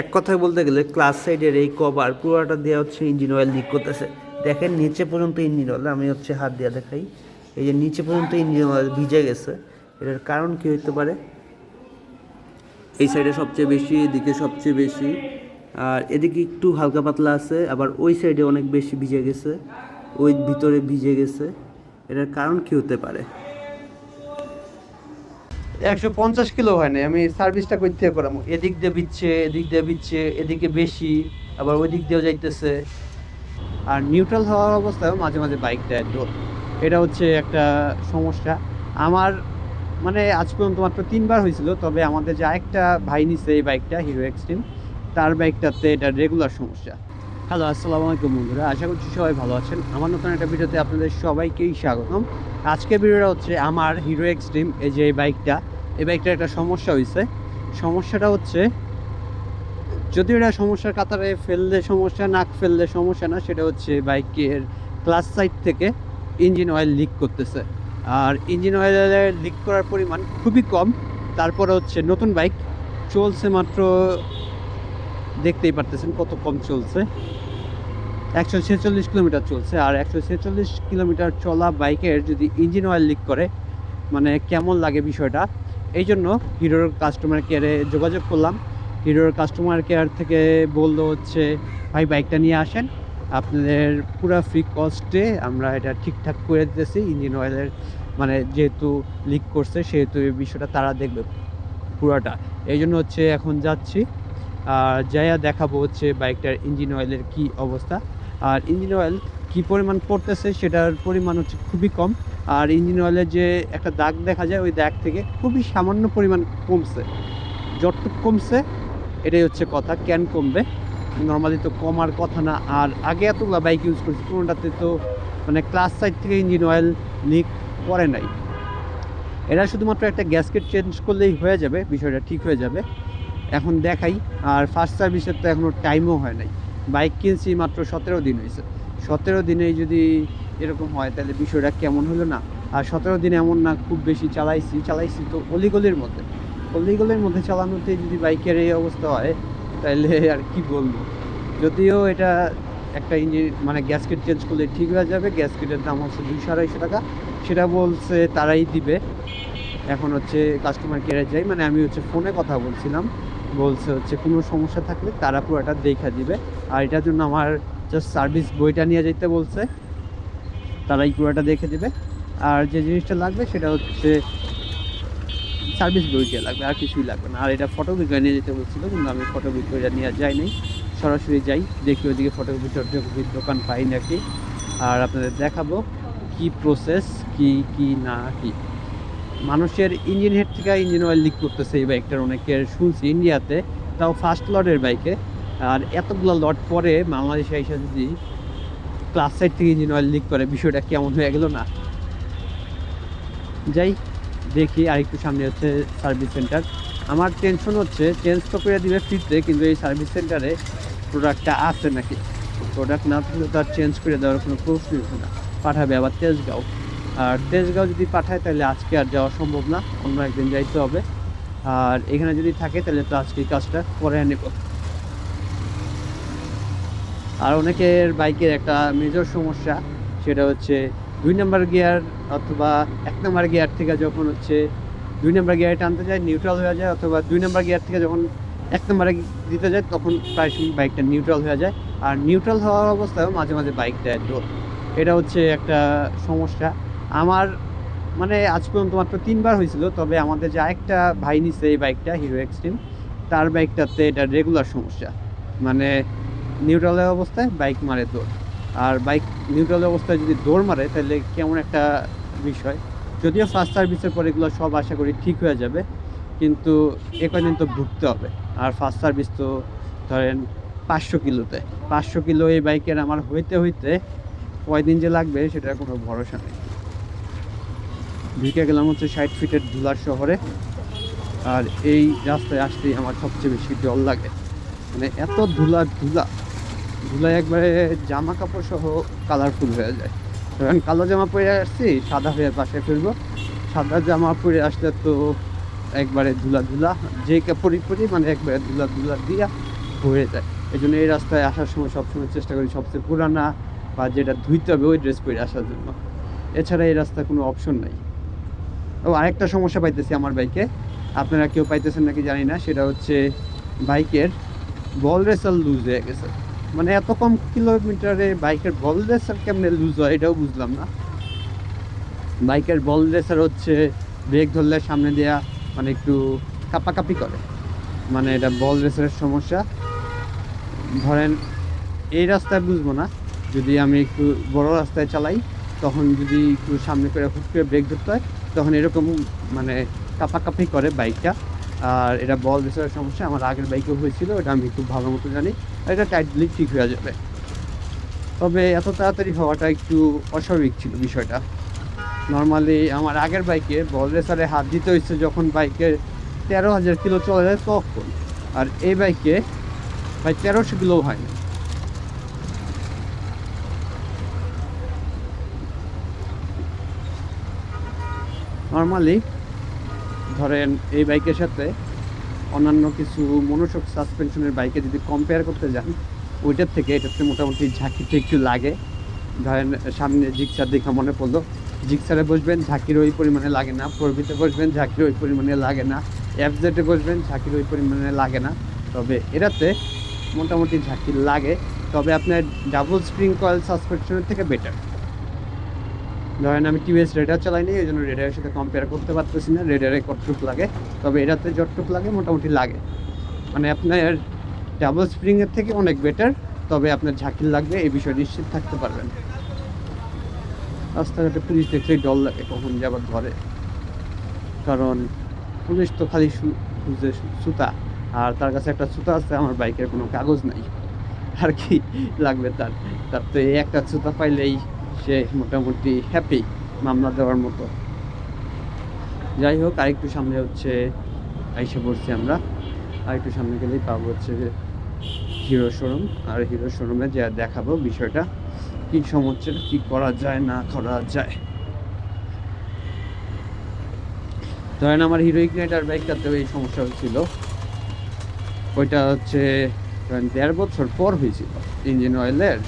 এক কথায় বলতে গেলে ক্লাস সাইডের এই কভার পুরোটা দেওয়া হচ্ছে ইঞ্জিন অয়েল লিক করতেছে। দেখেন নিচে পর্যন্ত ইঞ্জিন অয়েল, আমি হচ্ছে হাত দিয়ে দেখাই, এই যে নিচে পর্যন্ত ইঞ্জিন অয়েল ভিজে গেছে। এটার কারণ কি হতে পারে? এই সাইডে সবচেয়ে বেশি, এদিকে সবচেয়ে বেশি, আর এদিকে একটু হালকা পাতলা আছে, আবার ওই সাইডে অনেক বেশি ভিজে গেছে, ওই ভিতরে ভিজে গেছে। এটার কারণ কি হতে পারে? 150 কিলো হয় না, আমি সার্ভিসটা করতে থেকে করাবো। এদিক দিয়ে বিচ্ছে, এদিক দিয়ে বিচ্ছে, এদিকে বেশি, আবার ওই দিক দিয়েও যাইতেছে। আর নিউট্রাল হওয়ার অবস্থায় মাঝে মাঝে বাইক দেয় তো, এটা হচ্ছে একটা সমস্যা আমার। মানে আজ পর্যন্ত মাত্র 3বার হয়েছিল, তবে আমাদের যে আরেকটা ভাই নিছে এই বাইকটা, হিরো এক্সট্রিম, তার বাইকটাতে এটা রেগুলার সমস্যা। হ্যালো, আসসালামু আলাইকুম বন্ধুরা, আশা করছি সবাই ভালো আছেন। আমার নতুন একটা ভিডিওতে আপনাদের সবাইকেই স্বাগতম। আজকের ভিডিওটা হচ্ছে আমার হিরো এক্সট্রিম, এই যে এই বাইকটার একটা সমস্যা হয়েছে। সমস্যাটা হচ্ছে, যদিও এটা সমস্যার কাতারে ফেললে সমস্যা, না ফেললে সমস্যা না, সেটা হচ্ছে বাইকের ক্লাচ সাইড থেকে ইঞ্জিন অয়েল লিক করতেছে। আর ইঞ্জিন অয়েলের লিক করার পরিমাণ খুবই কম। তারপরে হচ্ছে নতুন বাইক, চলছে মাত্র, দেখতেই পারতেছেন কত কম চলছে, 146 কিলোমিটার চলছে। আর 146 কিলোমিটার চলা বাইকের যদি ইঞ্জিন অয়েল লিক করে, মানে কেমন লাগে বিষয়টা। এই জন্য হিরোর কাস্টমার কেয়ারে যোগাযোগ করলাম। হিরোর কাস্টমার কেয়ার থেকে বললো হচ্ছে, ভাই বাইকটা নিয়ে আসেন, আপনাদের পুরো ফ্রি কস্টে আমরা এটা ঠিকঠাক করে দিতেছি। ইঞ্জিন অয়েলের মানে যেহেতু লিক করছে, সেহেতু এই বিষয়টা তারা দেখবে পুরোটা। এই জন্য হচ্ছে এখন যাচ্ছি, আর যাইয়া দেখাবো হচ্ছে বাইকটার ইঞ্জিন অয়েলের কি অবস্থা। আর ইঞ্জিন অয়েল কি পরিমাণ পড়তেছে সেটার পরিমাণ হচ্ছে খুবই কম। আর ইঞ্জিন অয়েলের যে একটা দাগ দেখা যায়, ওই দাগ থেকে খুবই সামান্য পরিমাণ কমছে। যতটুকু কমছে এটাই হচ্ছে কথা, কেন কমবে, নর্মালি তো কমার কথা না। আর আগে এতগুলো বাইক ইউজ করছি, কোনোটাতে তো মানে ক্লাস সাইড থেকে ইঞ্জিন অয়েল লিক করে নাই। এরা শুধুমাত্র একটা গ্যাসকেট চেঞ্জ করলেই হয়ে যাবে, বিষয়টা ঠিক হয়ে যাবে। এখন দেখাই। আর ফার্স্ট সার্ভিসের তো এখনও টাইমও হয় নাই, বাইক কিনছি মাত্র 17 দিন হয়েছে। 17 দিনেই যদি এরকম হয় তাহলে বিষয়টা কেমন হলো না। আর 17 দিন এমন না খুব বেশি চালাইছি তো অলিগলির মধ্যে চালানোতেই যদি বাইকের এই অবস্থা হয়, তাহলে আর কি বলবো। যদিও এটা একটা ইঞ্জিন মানে গ্যাসকেট চেঞ্জ করলে ঠিক হয়ে যাবে, গ্যাসকেটের দাম হচ্ছে 200-250 টাকা, সেটা বলছে তারাই দিবে। এখন হচ্ছে কাস্টমার কেয়ারে যাই, মানে আমি হচ্ছে ফোনে কথা বলছিলাম, বলছে হচ্ছে কোনো সমস্যা থাকলে তারা পুরোটা দেখা দিবে। আর এটার জন্য আমার জাস্ট সার্ভিস বইটা নিয়ে যেতে বলছে, তারাই পুরোটা দেখে দেবে। আর যে জিনিসটা লাগবে সেটা হচ্ছে সার্ভিস বইটা লাগবে, আর কিছুই লাগবে না। আর এটা ফটোকপি করে নিয়ে যেতে বলছিল, কিন্তু আমি ফটোকপি করে নিয়ে যাইনি, সরাসরি যাই, দেখি ওইদিকে ফটোকপির দোকান পাই নাকি। আর আপনাদের দেখাবো কি প্রসেস, কি না কি। মানুষের ইঞ্জিন হেড থেকে ইঞ্জিন অয়েল লিক করতেছে এই বাইকটার, অনেকের শুনছি ইন্ডিয়াতে, তাও ফার্স্ট লটের বাইকে। আর এতগুলো লট পরে বাংলাদেশে এসে যদি ক্লাস সাইড থেকে ইঞ্জিন অয়েল লিক করে, বিষয়টা কেমন হয়ে গেল না। যাই দেখি, আর একটু সামনে হচ্ছে সার্ভিস সেন্টার। আমার টেনশন হচ্ছে, চেঞ্জ তো করে দিবে ফ্রিতে, কিন্তু এই সার্ভিস সেন্টারে প্রোডাক্টটা আছে নাকি। প্রোডাক্ট না থাকলে তো আর চেঞ্জ করে দেওয়ার কোনো প্রশ্নই উঠে না। পাঠাবে আবার তেজগাঁও, আর তেজগাঁও যদি পাঠায় তাহলে আজকে আর যাওয়া সম্ভব না, অন্য একদিন যাইতে হবে। আর এখানে যদি থাকে তাহলে তো আজকে কাজটা করে নেব। আর অনেকের বাইকের একটা মেজর সমস্যা, সেটা হচ্ছে 2 নম্বর গিয়ার অথবা 1 নম্বর গিয়ার থেকে যখন হচ্ছে 2 নম্বর গিয়ারে টানতে যায় নিউট্রাল হয়ে যায়, অথবা 2 নম্বর গিয়ার থেকে যখন 1 নম্বরে দিতে যায় তখন প্রায় সময় বাইকটা নিউট্রাল হয়ে যায়। আর নিউট্রাল হওয়ার অবস্থায়ও মাঝে মাঝে বাইক দেয় তো, এটা হচ্ছে একটা সমস্যা আমার। মানে আজ পর্যন্ত মাত্র 3বার হয়েছিল, তবে আমাদের যে আরেকটা ভাই নিছে এই বাইকটা, হিরো এক্সট্রিম, তার বাইকটাতে এটা রেগুলার সমস্যা। মানে নিউট্রালের অবস্থায় বাইক মারে দৌড়। আর বাইক নিউট্রালের অবস্থায় যদি দৌড় মারে তাহলে কেমন একটা বিষয়। যদিও ফার্স্ট সার্ভিসের পর এগুলো সব আশা করি ঠিক হয়ে যাবে, কিন্তু এ কয়দিন তো ভুগতে হবে। আর ফার্স্ট সার্ভিস তো ধরেন 500 কিলোতে, 500 কিলো এই বাইকের আমার হইতে হইতে কয়দিন যে লাগবে সেটার কোনো ভরসা নেই। ঢুকে গেলাম হচ্ছে 60 ফিটের ধুলার শহরে। আর এই রাস্তায় আসতেই আমার সবচেয়ে বেশি ডর লাগে, মানে এত ধুলায় একবারে জামা কাপড় সহ কালারফুল হয়ে যায়। কারণ কালো জামা পরে আসছি, সাদা হয়ে পাশে ফিরবো, সাদা জামা পরে আসলে তো একবারে ধুলা, যে কাপড়ই পরি মানে একবারে ধুলা দিয়া ভরে যায়। এই জন্য এই রাস্তায় আসার সময় সবসময় চেষ্টা করি সবচেয়ে পুরানা বা যেটা ধুইতে হবে ওই ড্রেস পরে আসার জন্য। এছাড়া এই রাস্তায় কোনো অপশন নাই। ও আরেকটা সমস্যা পাইতেছি আমার বাইকে, আপনারা কেউ পাইতেছেন নাকি জানি না, সেটা হচ্ছে বাইকের বল রেসার লুজ হয়ে গেছে। মানে এত কম কিলোমিটারে বাইকের বল রেসার কেমনে লুজ হয় এটাও বুঝলাম না। বাইকের বল রেসার হচ্ছে ব্রেক ধরলে সামনে দেয়া মানে একটু কাঁপাকাঁপি করে, মানে এটা বল রেসারের সমস্যা। ধরেন এই রাস্তায় বুঝবো না, যদি আমি একটু বড় রাস্তায় চালাই তখন যদি একটু সামনে করে হুট করে ব্রেক ধরতে হয় তখন এরকম মানে কাঁপাকাঁপি করে বাইকটা। আর এটা বল রেসারের সমস্যা, আমার আগের বাইকেও হয়েছিল, এটা আমি খুব ভালো মতো জানি। এটা টাইটলি ঠিক হয়ে যাবে, তবে এত তাড়াতাড়ি হওয়াটা একটু অস্বাভাবিক ছিল বিষয়টা। নর্মালি আমার আগের বাইকে বল রেসারে হাত দিতে হয়েছে যখন বাইকের 13,000 কিলো চলে যায় তখন, আর এই বাইকে প্রায় 1300 কিলো হয়নি। নর্মালি ধরেন এই বাইকের সাথে অন্যান্য কিছু মনোশক সাসপেনশনের বাইকে যদি কম্পেয়ার করতে যান, ওইটার থেকে এটাতে মোটামুটি ঝাঁকিতে একটু লাগে। ধরেন সামনে জিক্সার দেখা মনে পড়লো, জিক্সারে বসবেন ঝাঁকির ওই পরিমাণে লাগে না, ফোরবিতে বসবেন ঝাঁকির ওই পরিমাণে লাগে না, এফজেডে বসবেন ঝাঁকির ওই পরিমাণে লাগে না। তবে এটাতে মোটামুটি ঝাঁকি লাগে, তবে আপনার ডাবল স্প্রিং কয়েল সাসপেনশনের থেকে বেটার। ধরেন আমি টিভিএস রেডার চালাইনি, এই জন্য রেডারের সাথে কম্পেয়ার করতে পারতেছি না রেডারে কতটুক লাগে, তবে এটাতে যতটুক লাগে মোটামুটি লাগে। মানে আপনার ডাবল স্প্রিংয়ের থেকে অনেক বেটার, তবে আপনার ঝাঁকির লাগবে এই বিষয়ে নিশ্চিত থাকতে পারবেন। রাস্তাঘাটে পুলিশ দেখলেই ডর লাগে কখন যাবার ঘরে, কারণ পুলিশ তো খালি খুঁজে সুতা, আর তার কাছে একটা সুতা আছে, আমার বাইকের কোনো কাগজ নাই, আর কি লাগবে তার। তার তো এই একটা সুতা পাইলেই সে মোটামুটি হ্যাপি মামলা দেওয়ার মতো। যাই হোক, আরেকটু সামনে হচ্ছে আইসে পড়ছি আমরা, আরেকটু সামনে গেলেই পাবো হচ্ছে হিরো শোরুম। আর হিরো শোরুমে যা দেখাবো বিষয়টা কী সমস্যা, কী করা যায় না করা যায়। ধরেন আমার হিরো ইগনাইটার বাইকটাতেও এই সমস্যা হয়েছিল, ওইটা হচ্ছে ধরেন 1.5 বছর পর হয়েছিল। ইঞ্জিন অয়েলের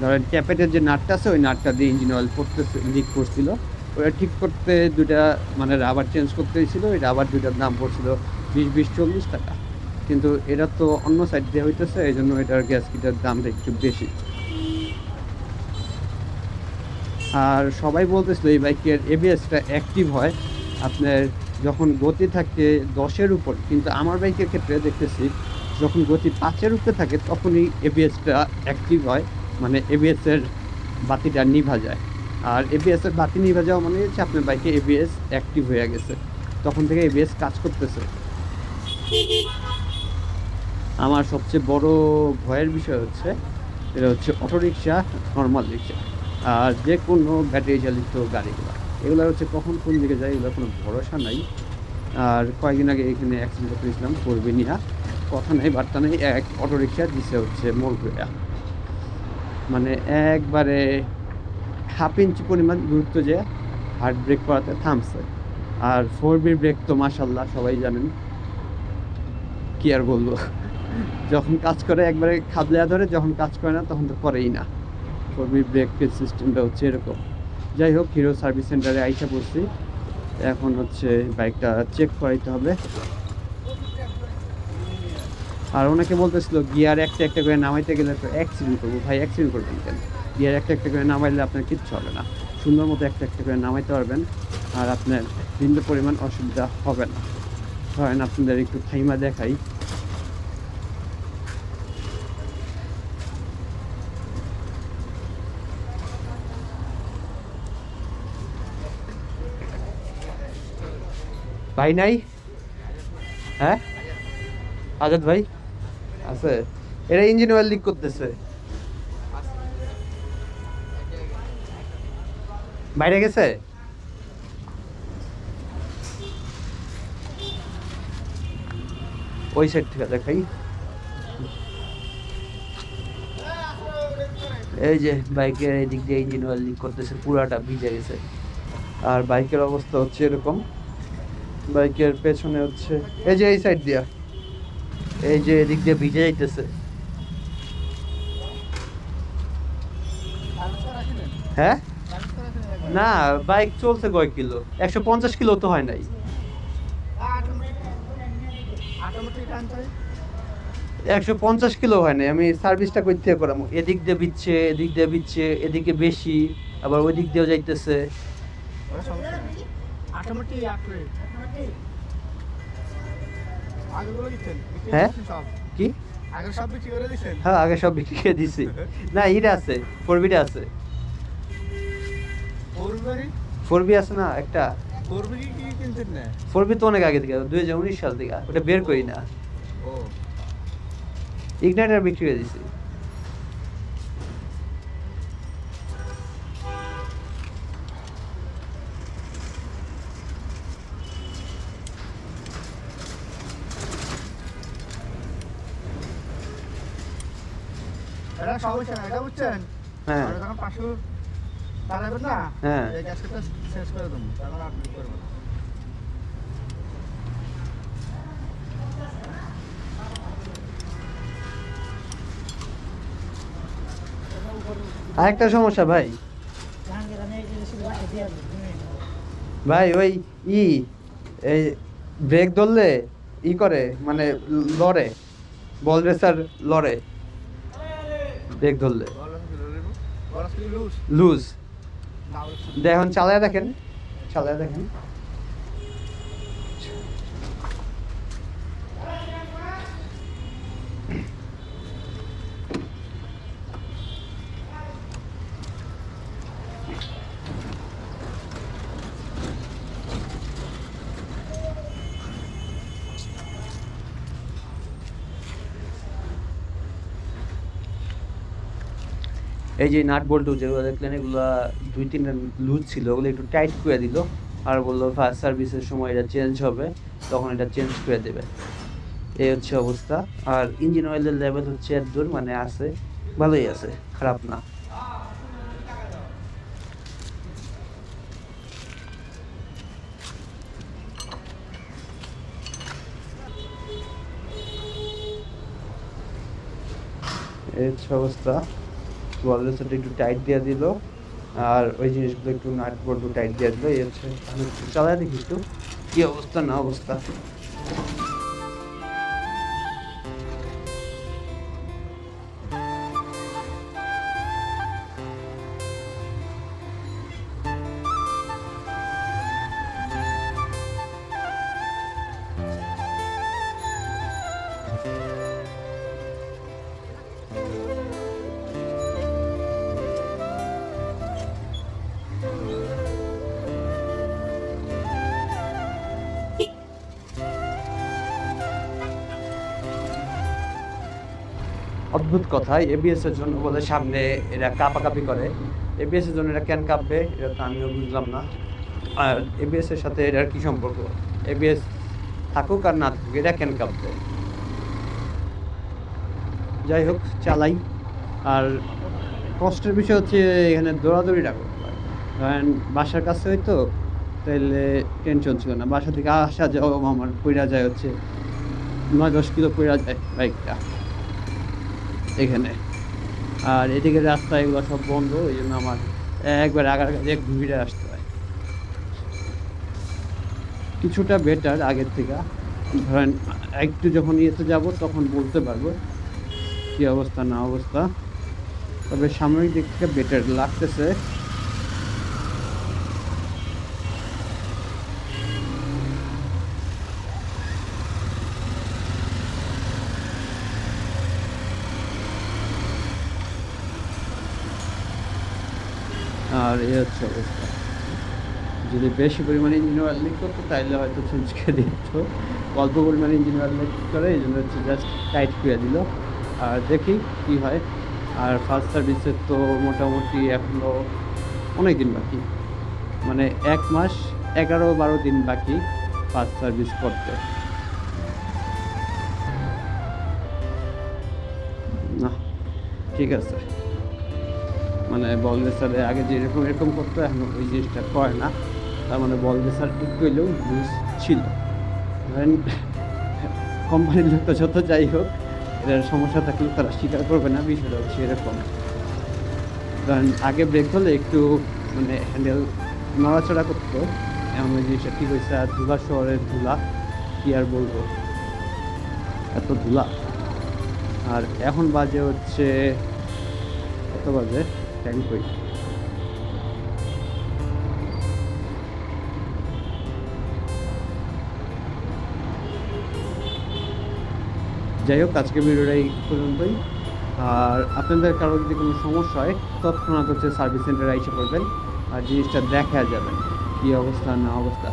ধরেন ক্যাপেটের যে নাটটা আছে ওই নাটটা দিয়ে ইঞ্জিন অয়েল পড়তেছে, লিক করছিল। ওটা ঠিক করতে দুটা মানে রাবার চেঞ্জ করতে হয়েছিল, ওই রাবার দুটার দাম পড়ছিল 20-40 টাকা। কিন্তু এটা তো অন্য সাইড দিয়ে হইতেছে, এই জন্য এটার গ্যাস কিটার দামটা একটু বেশি। আর সবাই বলতেছিল এই বাইকের এবিএসটা অ্যাক্টিভ হয় আপনার যখন গতি থাকে 10-এর উপর, কিন্তু আমার বাইকের ক্ষেত্রে দেখতেছি যখন গতি 5-এর উপরে থাকে তখনই এবিএসটা অ্যাক্টিভ হয়, মানে এবিএসের বাতিটা নিভা যায়। আর এবিএসের বাতি নিভা যাওয়া মানে হচ্ছে আপনার বাইকে এবিএস অ্যাক্টিভ হয়ে গেছে, তখন থেকে এবিএস কাজ করতেছে। আমার সবচেয়ে বড় ভয়ের বিষয় হচ্ছে এটা হচ্ছে অটোরিকশা, নর্মাল রিক্সা আর যে কোনো ব্যাটারি চালিত গাড়িগুলো, এগুলো হচ্ছে কখন কোন দিকে যায় এগুলো কোনো ভরসা নাই। আর কয়েকদিন আগে এখানে অ্যাক্সিডেন্ট করেছিলাম করবে নিয়ে, কথা নেই বার্তা নেই, এক অটোরিকশা দিছে হচ্ছে মোড় ঘুরে, মানে একবারে 1/2 ইঞ্চি পরিমাণ দূরত্ব যে হার্ড ব্রেক করাতে থামছে। আর 4B ব্রেক তো মাশাল্লাহ সবাই জানেন, কি আর বলবো, যখন কাজ করে একবারে খাবলেয়া ধরে, যখন কাজ করে না তখন তো করেই না। 4B ব্রেকের সিস্টেমটা হচ্ছে এরকম। যাই হোক, হিরো সার্ভিস সেন্টারে আইসা পড়ছি, এখন হচ্ছে বাইকটা চেক করাইতে হবে। আর অনেকে বলতেছিল গিয়ার একটা একটা করে নামাইতে গেলে তো অ্যাক্সিডেন্ট করবো। ভাই অ্যাক্সিডেন্ট করবেন কেন? গিয়ার একটা একটা করে নামাইলে আপনার কিচ্ছু হবে না, সুন্দর মতো একটা একটা করে নামাইতে পারবেন, আর আপনার বিন্দু পরিমাণ অসুবিধা হবে না। ধরেন আপনাদের একটু থাইমা দেখাই, ভাই নাই? হ্যাঁ আজাদ ভাই আছে, এটা ইঞ্জিন অয়েল লিক করতেছে, বাইরে গেছে। ওই সাইড থেকে দেখাই, এই যে বাইকের এই দিক দিয়ে ইঞ্জিন অয়েল লিক করতেছে, পুরাটা ভিজে গেছে। আর বাইকের অবস্থা হচ্ছে এরকম, বাইকের পেছনে হচ্ছে এই যে এই সাইড দিয়া, এই যে এদিক দিয়ে ভিজে যাইতেছে। হ্যাঁ না, বাইক চলছে কয় কিলো, 150 কিলো তো হয় নাই। 150 কিলো হয় নাই, আমি সার্ভিসটা করতে করাম, এদিক দিয়ে বিচ্ছে, এদিক দিয়ে বিচ্ছে, এদিকে বেশি, আবার ওই দিক দিয়েও যাইতেছে। হ্যাঁ কি? হ্যাঁ আগে সব বিক্রি করে দিছি। না এটা আছে, 4B আছে। 4B আছে না একটা, 4B তো অনেক আগে থেকে, 2019 সাল থেকে, ওটা বের করি না। ইগনাইটার বিক্রি করে দিছি। হ্যাঁ হ্যাঁ আরেকটা সমস্যা ভাই, ভাই ওই ই এই ব্রেক ধরলে ই করে, মানে লড়ে, বল রেসার লড়ে ব্রেক ধরলে, লুজ। দেখুন চালায় দেখেন, চালায় দেখেন। এই যে নাট বল্টু যেগুলো দেখলেন, এগুলো 2-3টা লুজ ছিল, ওগুলো একটু টাইট করে দিল, আর বললো ফার্স্ট সার্ভিসের সময় এটা চেঞ্জ হবে, তখন এটা চেঞ্জ করে দেবে। এই হচ্ছে অবস্থা। আর ইঞ্জিন অয়েলের লেভেল হচ্ছে এত দূর, মানে আছে, ভালোই আছে, খারাপ না। এই হচ্ছে অবস্থা। বলরেসাটা একটু টাইট দিয়ে দিল, আর ওই জিনিসগুলো একটু নাট বল্টু টাইট দিয়ে দিল। এই হচ্ছে, আমি চালাই দেখি একটু কি অবস্থা না অবস্থা। অদ্ভুত কথা, এবিএস এর জন্য বলে সামনে এরা কাঁপাকাপি করে, এবিএস এর জন্য এরা কেন কাঁপবে এটা তো আমিও বুঝলাম না। আর এবিএস এর সাথে এটার কি সম্পর্ক? এবিএস থাকুক আর না থাকুক, এটা কেন কাঁপবে? যাই হোক, চালাই। আর কষ্টের বিষয় হচ্ছে এখানে দৌড়াদৌড়িটা করতে হয়, কারণ বাসার কাছে হয়তো তাইলে টেনশন ছিল না, বাসা থেকে আসা যাওয়া আমার পইরা যায় হচ্ছে 9-10 কিলো পইরা যায় বাইকটা এখানে। আর এদিকে রাস্তা এগুলো সব বন্ধ, এই জন্য আমার একবার আগার কাছে ঘুরে আসতে হয়। কিছুটা বেটার আগের থেকে, ধরেন একটু যখন ইয়েতে যাব তখন বলতে পারবো কী অবস্থা না অবস্থা, তবে সামনের দিক থেকে বেটার লাগতেছে। আর এই হচ্ছে অবস্থা। যদি বেশি পরিমাণে ইঞ্জিন অয়েল লিক করতো তাহলে হয়তো চেঞ্জ করে দিত, অল্প পরিমাণে ইঞ্জিন অয়েল লিক করে এই জন্য হচ্ছে জাস্ট টাইট করে দিল। আর দেখি কি হয়। আর ফার্স্ট সার্ভিসের তো মোটামুটি এখনও অনেক দিন বাকি, মানে 1 মাস 11-12 দিন বাকি ফার্স্ট সার্ভিস করতে। না ঠিক আছে, মানে বল রেসারে আগে যেরকম এরকম করতো এখন ওই জিনিসটা করে না, তার মানে বল রেসার একটু হলেও লুজ ছিল। ধরেন কোম্পানির লোক তো যত যাই হোক, এটার সমস্যা থাকলে তারা স্বীকার করবে না, বিষয়টা হচ্ছে এরকম। কারণ আগে ব্রেক ধরলে একটু মানে হ্যান্ডেল নড়াচড়া করতো, এমন ওই জিনিসটা ঠিক হয়েছে। আর ধুলা শহরের ধুলা, কি আর বলবো, এত ধুলা। আর এখন বাজে হচ্ছে, কত বাজে টাইম কই, যাই হোক আজকে ভিডিওটা এই পর্যন্তই। আর আপনাদের কারো যদি কোনো সমস্যা হয় তৎক্ষণাৎ হচ্ছে সার্ভিস সেন্টারে এসে পড়বেন আর জিনিসটা দেখা যাবেন কী অবস্থা না অবস্থা।